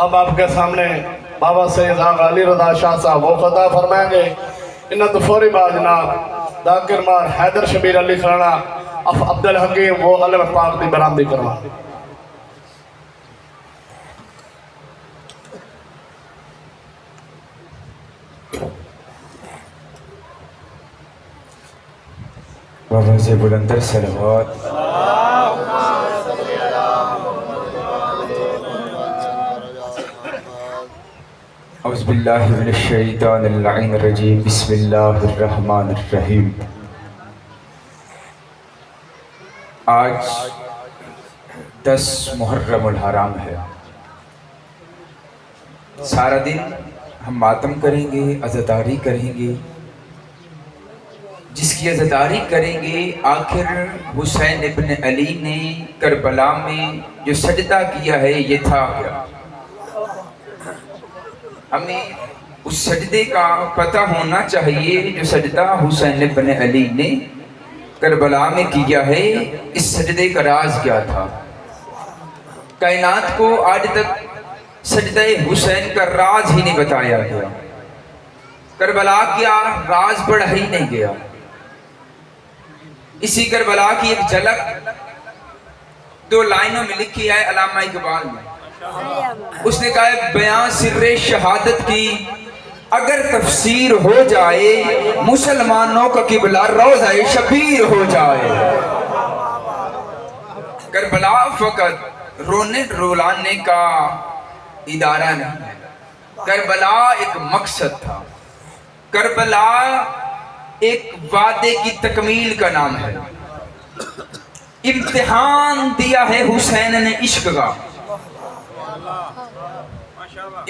اب آپ کے سامنے بابا سید آغا علی رضا شاہ صاحب وہ خطا فرمائیں گے. انہاں تو فوری بعد جناب ذاکر مار حیدر شبیر علی خانہ عبدالحکیم وہ علم پاک دی برآمدی کروا. بابا سے بلندر صلوات. اعوذ باللہ من الشیطان اللعین الرجیم. بسم اللہ الرحمن الرحیم. آج 10 محرم الحرام ہے. سارا دن ہم ماتم کریں گے، عزاداری کریں گے. جس کی عزاداری کریں گے آخر حسین ابن علی نے کربلا میں جو سجدہ کیا ہے یہ تھا کیا؟ ہمیں اس سجدے کا پتہ ہونا چاہیے جو سجدہ حسین ابن علی نے کربلا میں کیا ہے. اس سجدے کا راز کیا تھا؟ کائنات کو آج تک سجدہ حسین کا راز ہی نہیں بتایا گیا. کربلا کیا راز بڑھا ہی نہیں گیا. اسی کربلا کی ایک جھلک 2 لائنوں میں لکھی ہے علامہ اقبال نے. اس نے کہا ہے بیان سر شہادت کی اگر تفسیر ہو جائے مسلمانوں کا قبلہ روضہ شبیر ہو جائے. کربلا فقط رونے رولانے کا ادارہ نہیں ہے. کربلا ایک مقصد تھا. کربلا ایک وعدے کی تکمیل کا نام ہے. امتحان دیا ہے حسین نے عشق کا.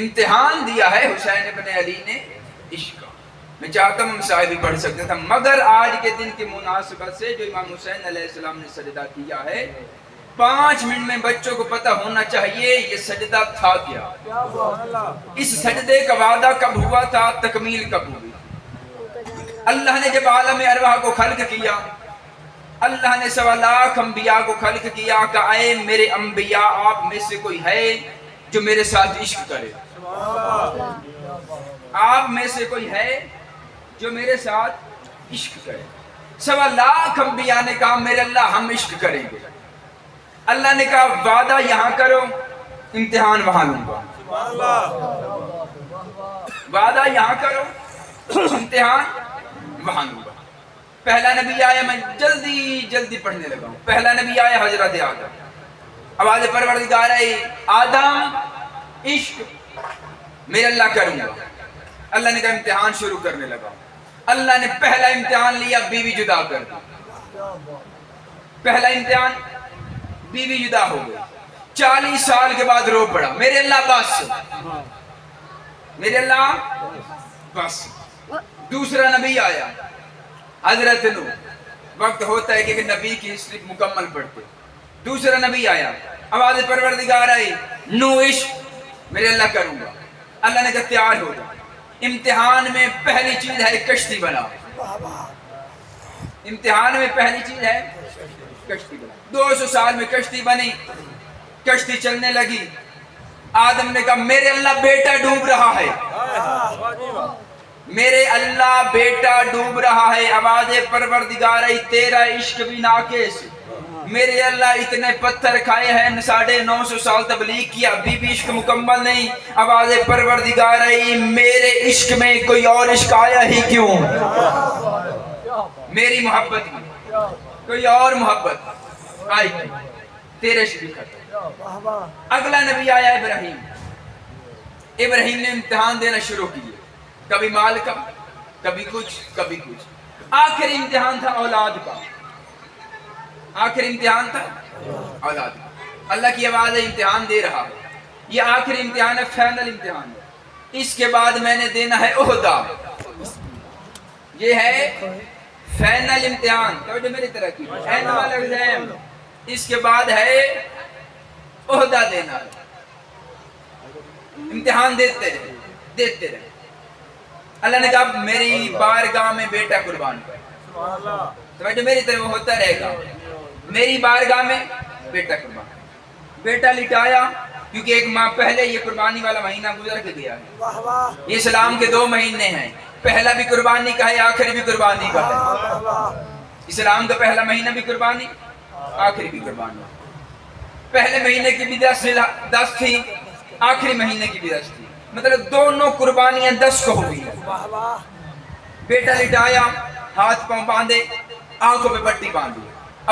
امتحان دیا ہے حسین ابن علی نے عشق کا. میں چاہتا ہوں مسائل بھی پڑھ سکتے تھا مگر آج کے دن کی مناسبت سے جو امام حسین علیہ السلام نے سجدہ کیا ہے 5 منٹ میں بچوں کو پتہ ہونا چاہیے یہ سجدہ تھا کیا. اس سجدے کا وعدہ کب ہوا تھا، تکمیل کب ہوئی؟ اللہ نے جب عالم ارواح کو خلق کیا اللہ نے 1.25 لاکھ انبیاء کو خلق کیا کہ اے میرے انبیاء آپ میں سے کوئی ہے جو میرے ساتھ عشق کرے. آپ میں سے کوئی ہے جو میرے ساتھ عشق کرے. 1.25 لاکھ انبیاء نے کہا میرے اللہ ہم عشق کریں گے. اللہ نے کہا وعدہ یہاں کرو امتحان وہاں لوں گا. وعدہ یہاں کرو امتحان وہاں لوں گا. پہلا نبی آیا، میں جلدی پڑھنے لگا ہوں. پہلا نبی آیا حضرت آدم. آواز پروردگار ہے آدم عشق میرے اللہ کروں گا. اللہ نے کہا امتحان شروع کرنے لگا. اللہ نے پہلا امتحان لیا بیوی جدا کر دی. پہلا امتحان بیوی جدا ہو گئی. 40 سال کے بعد رو پڑا میرے اللہ بس، میرے اللہ بس. دوسرا نبی آیا حضرت نو. وقت ہوتا ہے کہ نبی کی ہسٹری مکمل پڑھتے. دوسرا نبی آیا آواز پروردگار آئی نو عشق میرے اللہ کروں گا. اللہ نے کہا تیار ہو جا. امتحان میں پہلی چیز ہے کشتی بنا. امتحان میں پہلی چیز ہے کشتی بنا. 200 سال میں کشتی بنی. کشتی چلنے لگی. آدم نے کہا میرے اللہ بیٹا ڈوب رہا ہے، میرے اللہ بیٹا ڈوب رہا ہے. آواز پروردگار آئی تیرا عشق بھی ناقص. میرے اللہ اتنے پتھر کھائے ہیں 950 سال تبلیغ کیا ابھی بھی عشق مکمل نہیں. آواز پروردگار آئی میرے عشق میں کوئی اور عشق آیا ہی کیوں؟ میری محبت میں کوئی اور محبت آئی کیوں؟ تیرے عشق بھی ختم. اگلا نبی آیا ابراہیم. ابراہیم نے امتحان دینا شروع کیے. کبھی مال کا، کبھی کچھ کبھی کچھ. آخری امتحان تھا اولاد کا. آخری امتحان تھا اولاد کا. اللہ کی آواز امتحان دے رہا ہے. یہ آخری امتحان ہے، فائنل امتحان ہے. اس کے بعد میں نے دینا ہے عہدہ. یہ ہے فائنل امتحان. توجہ میری طرح کی اینوال ایگزام. اس کے بعد ہے عہدہ دینا. امتحان دیتے رہے. اللہ نے کہا میری بارگاہ میں بیٹا قربان کر. توجہ میری طرف ہوتا رہے گا. میری بارگاہ میں بیٹا قربان. بیٹا لٹایا کیونکہ ایک ماہ پہلے یہ قربانی والا مہینہ گزر کے گیا ہے. یہ اسلام کے 2 مہینے ہیں، پہلا بھی قربانی کا ہے، آخری بھی قربانی کا ہے. اسلام کا پہلا مہینہ بھی قربانی، آخری بھی قربانی. پہلے مہینے کی بھی 10 تھی، آخری مہینے کی بھی 10 تھی، مطلب دونوں قربانیاں 10 کو ہوئی ہیں. بیٹا لٹایا، ہاتھ پاؤں باندھے، آنکھوں پہ پٹی باندھی،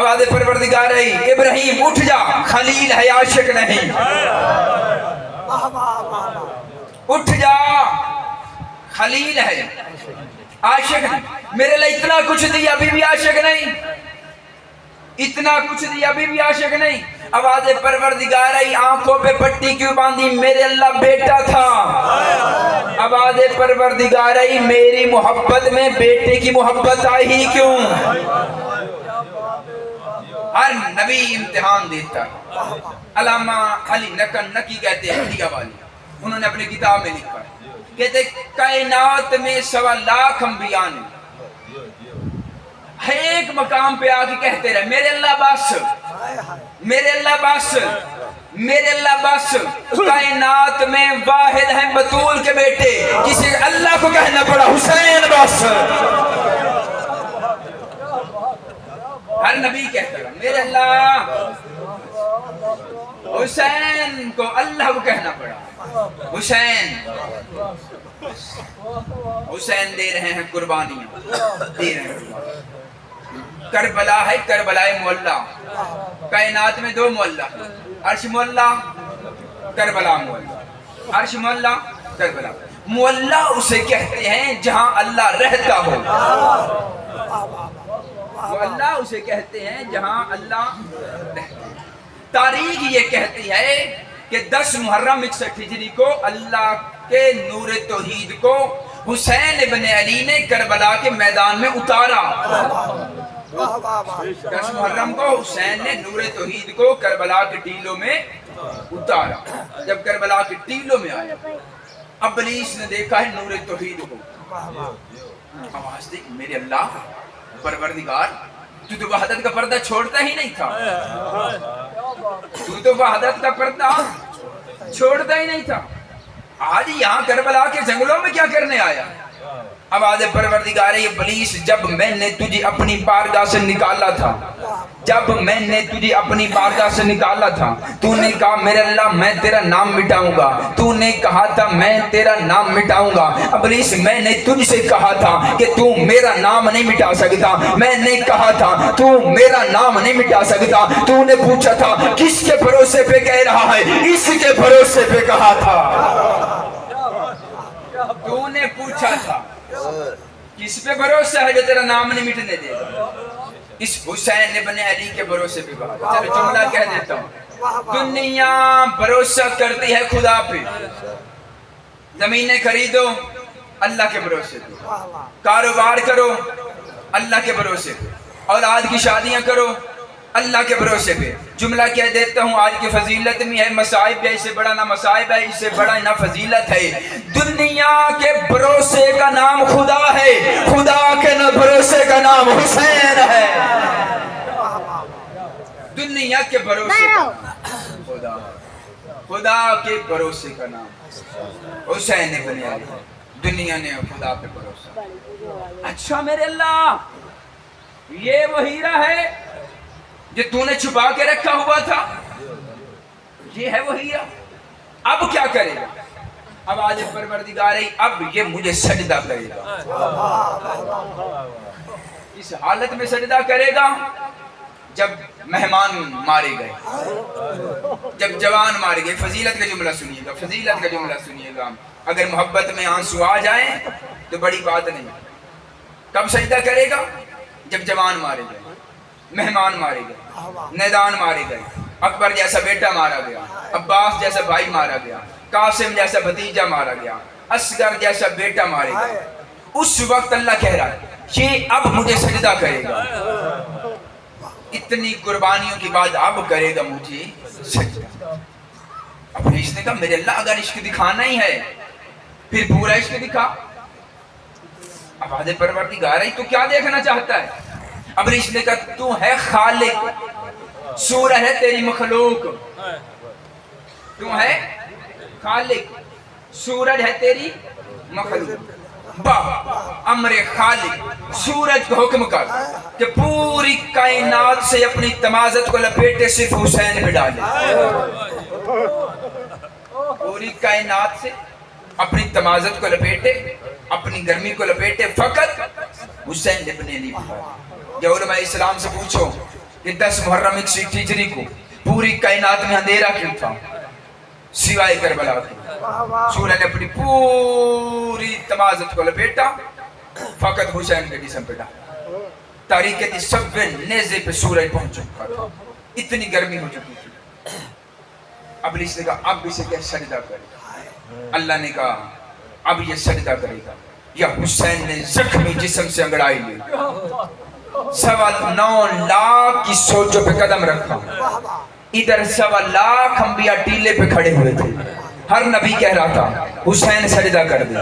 آواز پروردگار ہے ابراہیم اٹھ جا، خلیل ہے عاشق نہیں. اٹھ جا، خلیل ہے عاشق نہیں. میرے لیے اتنا کچھ دیا ابھی بھی عاشق نہیں، اتنا کچھ دیا ابھی بھی عاشق نہیں. آواز پروردگار ہے آنکھوں پہ پٹی کیوں باندھی؟ میرے اللہ بیٹا تھا. آواز پروردگار ہے میری محبت میں بیٹے کی محبت آئی ہی کیوں؟ ہر نبی امتحان دیتا ہے. علامہ علی نقی کہتے ہیں، انڈیا والے، انہوں نے اپنی کتاب میں لکھا ہے، کہتے کائنات میں 1.25 لاکھ انبیاء نے ایک مقام پہ آ کے کہتے رہے میرے اللہ بس، میرے اللہ بس، میرے اللہ بس. کائنات میں واحد ہیں بطول کے بیٹے، کسی اللہ کو کہنا پڑا حسین بس. ہر نبی کہتا ہے میرے اللہ، حسین کو اللہ کو کہنا پڑا حسین. حسین دے رہے ہیں قربانیاں، دے رہے ہیں. کربلا ہے، کربلا معلّہ. کائنات میں 2 معلّہ، عرش معلّہ، کربلا معلّہ. عرش معلّہ، کربلا معلّہ اسے کہتے ہیں جہاں اللہ رہتا ہو. معلّہ اسے کہتے ہیں جہاں اللہ رہتا ہو. تاریخ یہ کہتی ہے کہ 10 محرم 61 ہجری کو اللہ کے نور توحید کو حسین ابن علی نے کربلا کے میدان میں اتارا. 10 محرم کو حسین نے نور توحید کو کربلا کے ٹیلوں میں اتارا. جب کربلا کے ٹیلوں میں آیا، ابلیس نے دیکھا ہے نور توحید کو. آواز دیکھ میرے اللہ پروردگار، تو وحدت کا پردہ چھوڑتا ہی نہیں تھا، تو وحدت کا پردہ چھوڑتا ہی نہیں تھا. آج یہاں کربلا کے جنگلوں میں کیا کرنے آیا؟ آواز پروردگار ہے ابلیس، جب میں نے تجھے اپنی بارگاہ سے نکالا تھا، جب میں نے تجھے اپنی بارگاہ سے نکالا تھا، تو نے کہا میرے اللہ میں تیرا نام مٹاؤں گا. تو نے کہا تھا میں تیرا نام مٹاؤں گا. ابلیس میں نے تجھ سے کہا تھا کہ تو میرا نام نہیں مٹا سکتا. میں نے کہا تھا تو میرا نام نہیں مٹا سکتا. تو نے پوچھا تھا کس کے بھروسے پہ کہہ رہا ہے؟ اس کے بھروسے پہ کہا تھا. تو نے پوچھا تھا کس پہ بھروسہ ہے جو تیرا نام نہیں مٹنے دے گا؟ اس حسین ابن علی کے بھروسے پہ کہا. چلو جملہ کہہ دیتا ہوں. دنیا بھروسہ کرتی ہے خدا پہ. زمینیں خریدو اللہ کے بھروسے پہ، کاروبار کرو اللہ کے بھروسے پہ، اولاد کی شادیاں کرو اللہ کے بھروسے پہ. جملہ کہہ دیتا ہوں آج کی فضیلت میں ہے مصائب ہے، اس سے بڑا نہ مصائب ہے، اس سے بڑا نہ فضیلت ہے. دنیا کے بھروسے کا نام خدا ہے، خدا کے نہ بھروسے کا نام حسین ہے. دنیا کے بھروسے خدا، خدا کے بھروسے کا نام حسین ابن علی. دنیا نے خدا پہ بھروسہ. اچھا میرے اللہ یہ وہ ہیرا ہے جو تو نے چھپا کے رکھا ہوا تھا، یہ ہے وہ ہیرا، اب کیا کرے گا؟ اب آج پروردگار ہے اب یہ مجھے سجدہ کرے گا. اس حالت میں سجدہ کرے گا جب مہمان مارے گئے، جب جوان مارے گئے. فضیلت کا جملہ سنیے گا، فضیلت کا جملہ سنیے گا. اگر محبت میں آنسو آ جائیں تو بڑی بات نہیں. کب سجدہ کرے گا؟ جب جوان مارے گئے، مہمان مارے گئے، نیدان مارے گئے، اکبر جیسا بیٹا مارا گیا، عباس جیسا بھائی مارا گیا، قاسم جیسا بھتیجا مارا گیا، اصغر جیسا بیٹا مارے گیا. اس وقت اللہ کہہ رہا ہے یہ اب مجھے سجدہ کرے گا. اتنی قربانیوں کے بعد اب کرے گا مجھے سجدہ. اب اس نے کہا میرے اللہ اگر عشق دکھانا ہی ہے پھر پورا عشق دکھا. اب آدھے پروردگار ہے تو کیا دیکھنا چاہتا ہے؟ اب اس نے کہا تو ہے خالق، سورہ ہے تیری مخلوق. تو ہے خالق, سورج ہے تیری مخلوق. امر خالق, سورج کو حکم کر کہ پوری کائنات سے اپنی تمازت کو لپیٹے صرف حسین پہ ڈالے. پوری کائنات سے اپنی تمازت کو لپیٹے, اپنی گرمی کو لپیٹے فقط حسین ابن علی پہ. یا علماء اسلام سے پوچھو کہ 10 محرم 101 ہجری کو پوری کائنات میں اندھیرا کیوں تھا سوائے کربلا کے؟ سورہ نے اپنی پوری تمازت کو لپیٹا فقط حسین کے جسم پہ ڈالا. تاریخ کے سب نیزے پہ سورج پہنچ چکا تھا, اتنی گرمی ہو چکی تھی. ابلیس نے کہا اب اسے کیا سجدہ کرے. اللہ نے کہا اب یہ سجدہ کرے گا. یا حسین نے زخمی جسم سے انگڑائی لی, 9.25 لاکھ کی سوچوں پہ قدم رکھا. ادھر 1.25 لاکھ انبیاء ٹیلے پہ کھڑے ہوئے تھے. ہر نبی کہہ رہا تھا حسین سجدہ کر دے,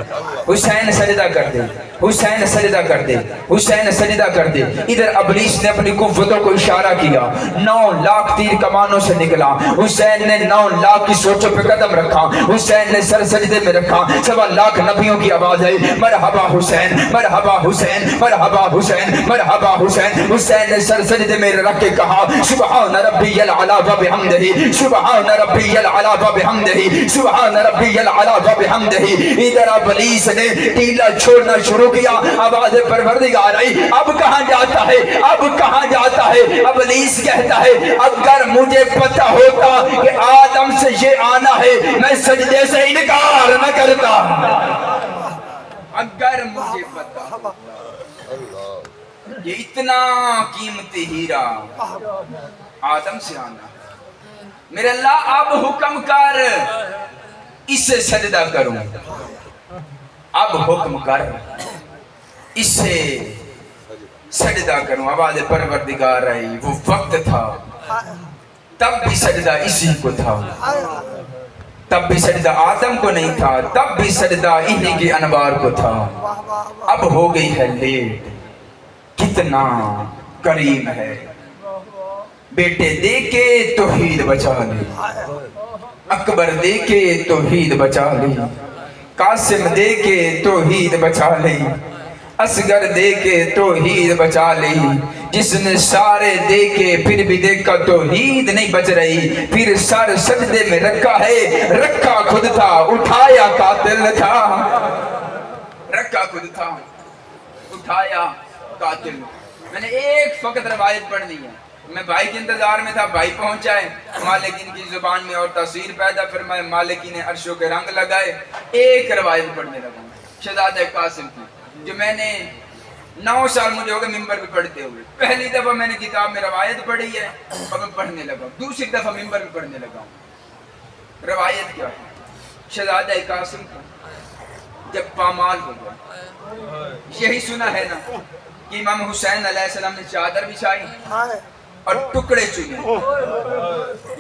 حسین سجدہ کر دے, حسین سجدہ کر دے, حسین سجدہ کر دے. ادھر ابلیس نے اپنی قوتوں کو اشارہ کیا, 9 لاکھ تیر کمانوں سے نکلا. حسین نے 9 لاکھ کی سوچوں پہ قدم رکھا, حسین نے سر سجدے میں رکھا. 1.25 لاکھ نبیوں کی آواز ہے مرحبا حسین, مرحبا حسین, مرحبا حسین, مرحبا حسین. حسین نے سر سجدے میں رکھ کے کہا سبحان ربی العلی و بحمدہ, سبحان ربی العلی و بحمدہ, سبحان ربی العلی و بحمدہ. ادھر ابلیس نے ٹیلا چھوڑنا شروع کیا. آواز پروردگار آئی اب کہاں جاتا ہے, اب کہاں جاتا ہے. ابلیس کہتا ہے اگر مجھے پتہ ہوتا کہ آدم سے یہ آنا ہے میں سجدے سے انکار نہ کرتا. اگر مجھے پتہ یہ اتنا قیمتی ہیرا آدم سے آنا, میرے اللہ اب حکم کر اسے سجدہ کروں. اب حکم کر اسے سجدہ کروں. آواز پروردگار آئی. وہ وقت تھا تب بھی سجدہ اسی کو تھا, تب بھی سجدہ آدم کو نہیں تھا, تب بھی سجدہ انہی کے انوار کو تھا. اب ہو گئی ہے لیٹ, کتنا کریم ہے. بیٹے دے کے توحید بچا لی, اکبر دے کے توحید بچا لی, قاسم دے کے توحید بچا لی, اصغر دے کے توحید بچا لی. جس نے سارے دے کے پھر بھی دیکھا توحید نہیں بچ رہی, پھر سر سجدے میں رکھا ہے, رکھا خود تھا اٹھایا قاتل تھا. رکھا خود تھا اٹھایا قاتل. میں نے ایک فقط روایت پڑھنی ہے. میں بھائی کے انتظار میں تھا, بھائی پہنچا ہے, مالکین کی زبان میں اور تاثیر پیدا فرمائے, مالکین نے عرشوں کے رنگ لگائے. ایک روایت پڑھنے لگا شہزادہ قاسم کی, جو میں نے 9 سال مجھے ہو گئے ممبر پہ پڑھتے ہوئے. پہلی دفعہ میں نے کتاب میں روایت پڑھی ہے اور میں پڑھنے لگا, دوسری دفعہ ممبر پہ پڑھنے لگا. روایت کیا ہے؟ شہزادہ قاسم کا جب پامال ہو گیا, یہی سنا ہے نا کہ امام حسین علیہ السلام نے چادر بچھائی اور ٹکڑے چنے,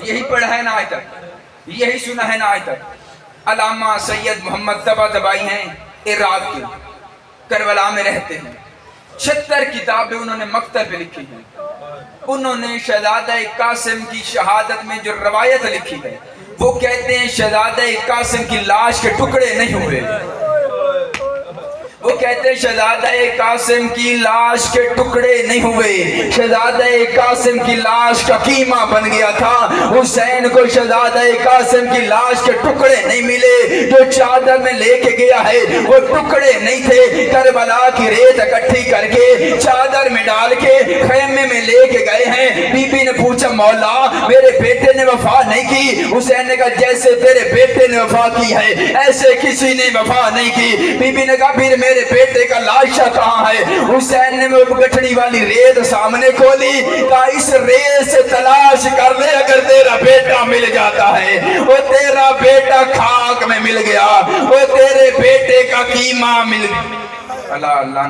یہی پڑھا ہے نا آج تک, یہی سنا ہے نا آج تک. علامہ سید محمد طباطبائی ہیں عراق کے, کربلا میں رہتے ہیں. 76 کتابیں انہوں نے مکتب پہ لکھی ہیں. انہوں نے شہزادہ قاسم کی شہادت میں جو روایت لکھی ہے وہ کہتے ہیں شہزادہ قاسم کی لاش کے ٹکڑے نہیں ہوئے. وہ کہتے ہیں شہزادہ قاسم کی لاش کے ٹکڑے نہیں ہوئے, شہزادہ قاسم کی لاش کا قیمہ بن گیا تھا. حسین کو شہزادہ قاسم کی لاش کے ٹکڑے نہیں ملے, جو چادر میں لے کے گیا ہے وہ ٹکڑے نہیں تھے. کربلا کی ریت اکٹھی کر کے چادر میں ڈال کے خیمے میں لے کے گئے ہیں. بی بی نے پوچھا مولا میرے بیٹے نے وفا نہیں کی. حسین نے کہا جیسے تیرے بیٹے نے وفا کی ہے ایسے کسی نے وفا نہیں کی. بی بی نے کہا پھر میرے بیٹے کا لاشا کہاں ہے؟ حسین نے وہ گٹھڑی والی ریت سامنے کھولی, کہا اس ریت سے تلاش کر لے, اگر تیرا بیٹا مل جاتا ہے وہ تیرا بیٹا خاک میں مل گیا, وہ تیرے بیٹے کا قیمہ مل گیا. اللہ اللہ